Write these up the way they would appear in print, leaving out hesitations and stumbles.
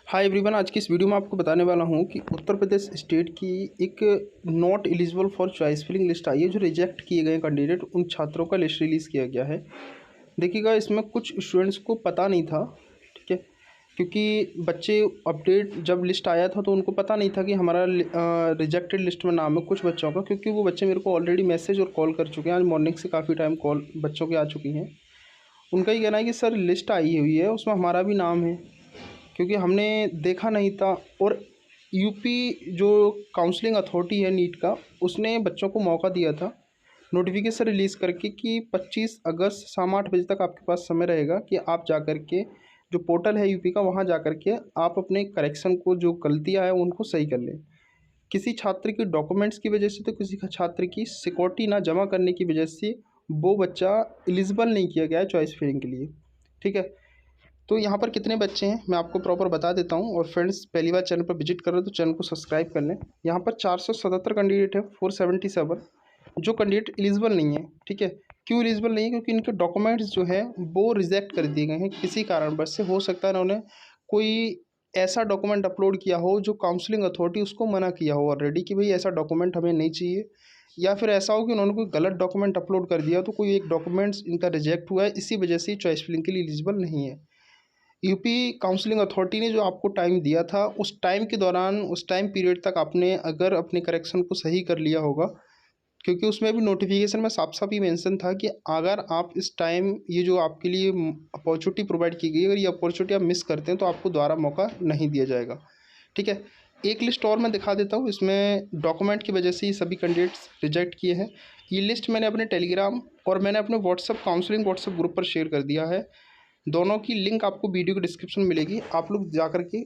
Hi everyone, आज की इस वीडियो में आपको बताने वाला हूं कि उत्तर प्रदेश स्टेट की एक not eligible for choice filling list आई है। जो रिजेक्ट किए गए कैंडिडेट, उन छात्रों का लिस्ट रिलीज़ किया गया है। देखिएगा, इसमें कुछ स्टूडेंट्स को पता नहीं था, ठीक है, क्योंकि बच्चे अपडेट जब लिस्ट आया था तो उनको पता नहीं था कि हमारा रिजेक्टेड लिस्ट में नाम है कुछ बच्चों का, क्योंकि वो बच्चे मेरे को ऑलरेडी मैसेज और कॉल कर चुके हैं। आज मॉर्निंग से काफ़ी टाइम कॉल बच्चों की आ चुकी हैं। उनका ये कहना है कि सर लिस्ट आई हुई है, उसमें हमारा भी नाम है, क्योंकि हमने देखा नहीं था। और यूपी जो काउंसलिंग अथॉरिटी है नीट का, उसने बच्चों को मौका दिया था नोटिफिकेशन रिलीज़ करके कि 25 अगस्त शाम 8 बजे तक आपके पास समय रहेगा कि आप जा कर के जो पोर्टल है यूपी का, वहाँ जा कर के आप अपने करेक्शन को, जो गलतियाँ हैं उनको सही कर लें। किसी छात्र के डॉक्यूमेंट्स की वजह से, तो किसी छात्र की सिक्योरिटी ना जमा करने की वजह से वो बच्चा एलिजिबल नहीं किया गया है चॉइस फिलिंग के लिए, ठीक है। तो यहाँ पर कितने बच्चे हैं मैं आपको प्रॉपर बता देता हूँ। और फ्रेंड्स, पहली बार चैनल पर विजिट कर रहे हो तो चैनल को सब्सक्राइब कर लें। यहाँ पर 477 कैंडिडेट है, 477 जो कैंडिडेट एलिजिबल नहीं है, ठीक है। क्यों एलिजिबल नहीं है? क्योंकि इनके डॉक्यूमेंट्स जो है वो रिजेक्ट कर दिए गए हैं किसी कारणवश से। हो सकता है उन्होंने कोई ऐसा डॉक्यूमेंट अपलोड किया हो जो काउंसलिंग अथॉरिटी उसको मना किया हो ऑलरेडी कि भाई ऐसा डॉक्यूमेंट हमें नहीं चाहिए, या फिर ऐसा हो कि उन्होंने कोई गलत डॉक्यूमेंट अपलोड कर दिया, तो कोई एक डॉक्यूमेंट्स इनका रिजेक्ट हुआ है, इसी वजह से चॉइस फिलिंग के लिए एलिजिबल नहीं है। यूपी काउंसलिंग अथॉरिटी ने जो आपको टाइम दिया था, उस टाइम के दौरान, उस टाइम पीरियड तक आपने अगर अपने करेक्शन को सही कर लिया होगा, क्योंकि उसमें भी नोटिफिकेशन में साफ साफ ही मेंशन था कि अगर आप इस टाइम, ये जो आपके लिए अपॉर्चुनिटी प्रोवाइड की गई, अगर ये अपॉर्चुनिटी आप मिस करते हैं तो आपको दोबारा मौका नहीं दिया जाएगा, ठीक है। एक लिस्ट और मैं दिखा देता हूँ, इसमें डॉक्यूमेंट की वजह से ही सभी कैंडिडेट्स रिजेक्ट किए हैं। ये लिस्ट मैंने अपने टेलीग्राम और मैंने अपने व्हाट्सअप काउंसलिंग व्हाट्सअप ग्रुप पर शेयर कर दिया है। दोनों की लिंक आपको वीडियो के डिस्क्रिप्शन में मिलेगी, आप लोग जा कर के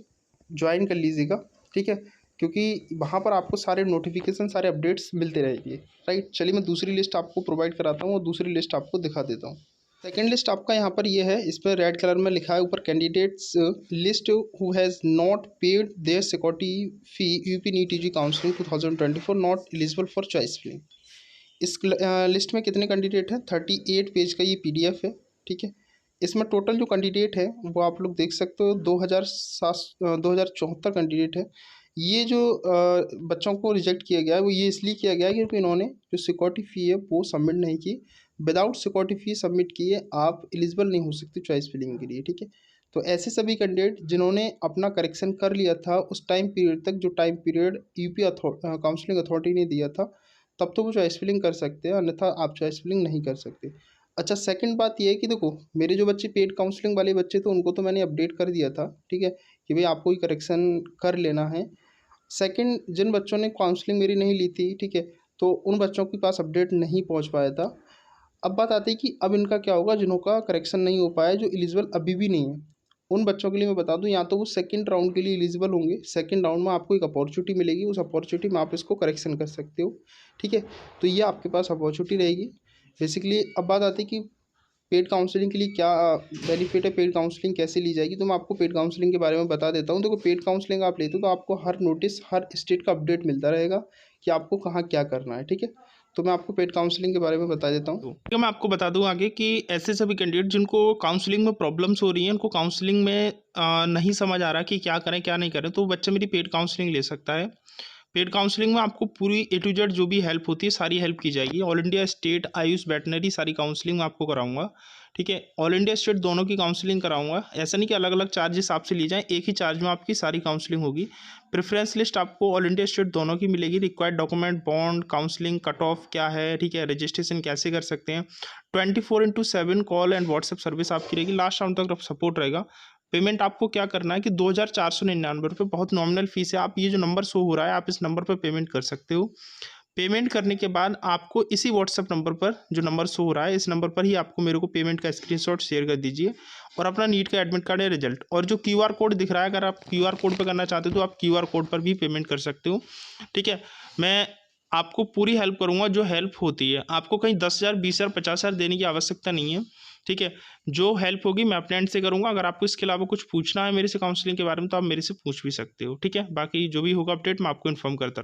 ज्वाइन कर लीजिएगा, ठीक है, क्योंकि वहाँ पर आपको सारे नोटिफिकेशन, सारे अपडेट्स मिलते रहेंगे, राइट। चलिए मैं दूसरी लिस्ट आपको प्रोवाइड कराता हूँ और दूसरी लिस्ट आपको दिखा देता हूँ। सेकेंड लिस्ट आपका यहाँ पर ये है, इस पर रेड कलर में लिखा है ऊपर, candidates list who has not paid their security fee UP NEET UG counselling 2024 not eligible for choice filling. इस लिस्ट में कितने कैंडिडेट हैं? 38 पेज का ये PDF है, ठीक है। इसमें टोटल जो कैंडिडेट है वो आप लोग देख सकते हो, 2074 कैंडिडेट है। ये जो बच्चों को रिजेक्ट किया गया है वो ये इसलिए किया गया है क्योंकि इन्होंने जो सिक्योरिटी फ़ी है वो सबमिट नहीं की। विदाउट सिक्योरिटी फ़ी सबमिट किए आप एलिजिबल नहीं हो सकते चॉइस फिलिंग के लिए, ठीक है। तो ऐसे सभी कैंडिडेट जिन्होंने अपना करेक्शन कर लिया था उस टाइम पीरियड तक, जो time period UP counselling authority ने दिया था, तब तो वो चॉइस फिलिंग कर सकते हैं, अन्यथा आप चॉइस फिलिंग नहीं कर सकते। अच्छा, सेकंड बात ये है कि देखो, मेरे जो बच्चे पेड काउंसलिंग वाले बच्चे थे उनको तो मैंने अपडेट कर दिया था, ठीक है, कि भाई आपको ही करेक्शन कर लेना है। सेकंड, जिन बच्चों ने काउंसलिंग मेरी नहीं ली थी, ठीक है, तो उन बच्चों के पास अपडेट नहीं पहुंच पाया था। अब बात आती है कि अब इनका क्या होगा, जिनका करेक्शन नहीं हो पाया, जो एलिजिबल अभी भी नहीं है, उन बच्चों के लिए मैं बता दूं, या तो वो सेकंड राउंड के लिए एलिजिबल होंगे। सेकंड राउंड में आपको एक अपॉर्चुनिटी मिलेगी, उस अपॉर्चुनिटी में आप इसको करेक्शन कर सकते हो, ठीक है। तो ये आपके पास अपॉर्चुनिटी रहेगी बेसिकली। अब बात आती है कि पेड काउंसलिंग के लिए क्या बेनिफिट है, पेड काउंसलिंग कैसे ली जाएगी, तो मैं आपको पेड काउंसलिंग के बारे में बता देता हूँ। देखो, पेड काउंसलिंग आप लेते हो तो आपको हर नोटिस, हर स्टेट का अपडेट मिलता रहेगा कि आपको कहाँ क्या करना है, ठीक है। तो मैं आपको पेड काउंसलिंग के बारे में बता देता हूँ। तो मैं आपको बता दूं आगे कि ऐसे सभी कैंडिडेट जिनको काउंसलिंग में प्रॉब्लम्स हो रही हैं, उनको काउंसलिंग में नहीं समझ आ रहा कि क्या करें क्या नहीं करें, तो बच्चा मेरी पेड काउंसलिंग ले सकता है। पेड काउंसलिंग में आपको पूरी A to Z जो भी हेल्प होती है सारी हेल्प की जाएगी। All India state Ayush veterinary सारी काउंसलिंग मैं आपको कराऊंगा, ठीक है। ऑल इंडिया स्टेट दोनों की काउंसलिंग कराऊंगा। ऐसा नहीं कि अलग अलग चार्जेस आपसे ली जाएं, एक ही चार्ज में आपकी सारी काउंसलिंग होगी। प्रेफरेंस लिस्ट आपको ऑल इंडिया स्टेट दोनों की मिलेगी। Required document, bond, counselling cut off क्या है, ठीक है, रजिस्ट्रेशन कैसे कर सकते हैं, 24/7 कॉल एंड व्हाट्सएप सर्विस आपकी रहेगी, लास्ट राउंड तक सपोर्ट रहेगा। पेमेंट आपको क्या करना है कि 2,499 रुपये बहुत नॉमिनल फीस है। आप ये जो नंबर शो हो रहा है आप इस नंबर पर पेमेंट कर सकते हो। पेमेंट करने के बाद आपको इसी व्हाट्सएप नंबर पर, जो नंबर शो हो रहा है इस नंबर पर ही आपको मेरे को पेमेंट का स्क्रीनशॉट शेयर कर दीजिए और अपना नीट का एडमिट कार्ड या रिजल्ट, और जो QR कोड दिख रहा है, अगर आप QR कोड पर करना चाहते हो तो आप QR कोड पर भी पेमेंट कर सकते हो, ठीक है। मैं आपको पूरी हेल्प करूँगा जो हेल्प होती है। आपको कहीं 10,000, 20,000, 50,000 देने की आवश्यकता नहीं है, ठीक है। जो हेल्प होगी मैं अपने एंड से करूँगा। अगर आपको इसके अलावा कुछ पूछना है मेरे से काउंसलिंग के बारे में तो आप मेरे से पूछ भी सकते हो, ठीक है। बाकी जो भी होगा अपडेट मैं आपको इन्फॉर्म करता रहूँगा।